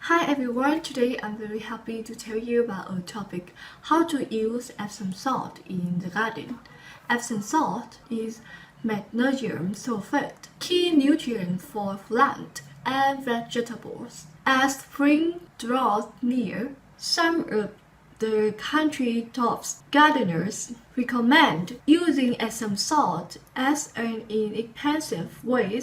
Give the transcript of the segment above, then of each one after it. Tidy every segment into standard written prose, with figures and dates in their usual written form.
Hi everyone, today I'm very happy to tell you about a topic, how to use Epsom salt in the garden. Epsom salt is magnesium sulfate, key nutrient for plant and vegetables. As spring draws near, some of the country top gardeners recommend using Epsom salt as an inexpensive way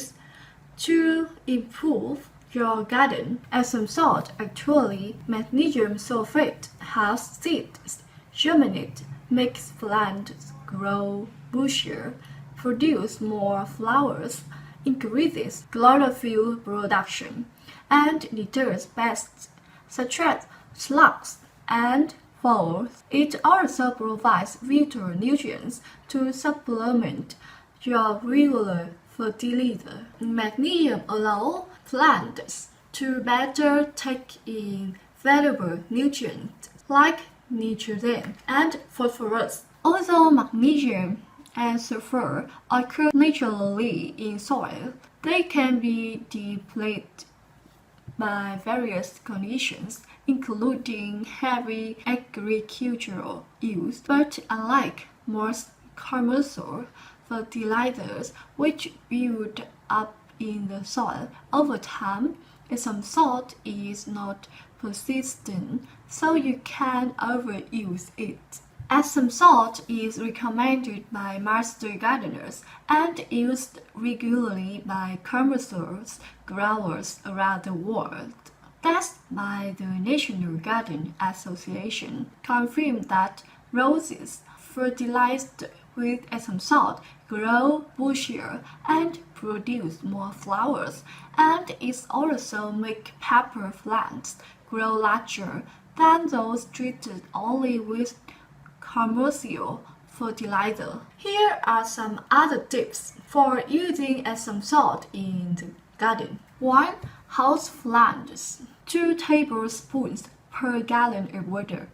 to improve your garden. Epsom salt, actually magnesium sulfate, helps seeds germinate, makes plants grow bushier, produce more flowers, increases chlorophyll production, and deters pests such as slugs and voles. It also provides vital nutrients to supplement your regular fertilizer. Magnesium allows plants to better take in valuable nutrients like nitrogen and phosphorus. Although magnesium and sulfur occur naturally in soil, they can be depleted by various conditions, including heavy agricultural use. But unlike most commercial fertilizers, which build up in the soil over time, Epsom salt is not persistent, so you can't overuse it. Epsom salt is recommended by master gardeners and used regularly by commercial growers around the world. Tests by the National Garden Association confirm that roses fertilized with Epsom salt grow bushier and produce more flowers, and it also makes pepper plants grow larger than those treated only with commercial fertilizer. Here are some other tips for using Epsom salt in the garden. 1. House plants. 2 tablespoons per gallon of water.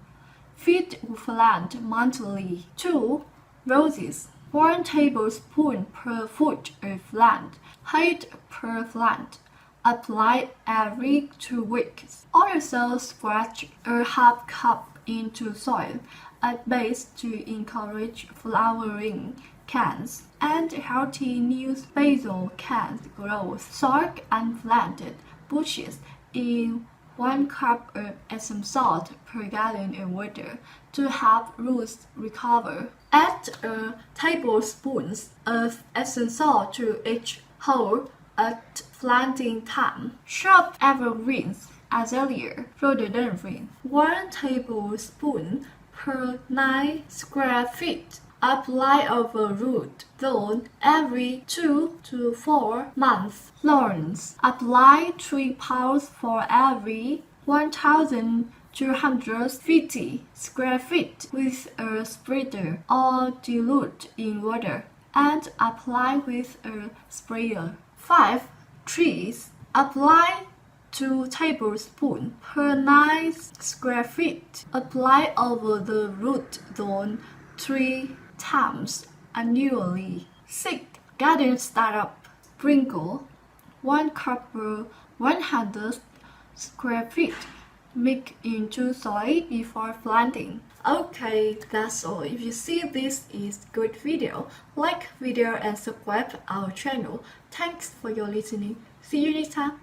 Feed plant monthly. 2. Roses. 1 tablespoon per foot of plant. Height per plant. Apply every 2 weeks. Also scratch a half cup into soil at base to encourage flowering cans and healthy new basil cans growth. Soak unplanted bushes in 1 cup of Epsom salt per gallon of water to help roots recover. Add a tablespoon of Epsom salt to each hole at planting time. Shrub evergreens, azalea, rhododendron, 1 tablespoon per 9 square feet. Apply over root zone every 2 to 4 months. Lawns. Apply 3 pounds for every 1,250 square feet with a spreader or dilute in water and apply with a sprayer. 5. Trees. Apply 2 tablespoons per 9 square feet. Apply over the root zone 3 times annually. 6. Garden startup. Sprinkle 1 cup per 100 square feet. Mix into soil before planting. Okay, that's all. If you see this is good video, like video and subscribe our channel. Thanks for your listening. See you next time.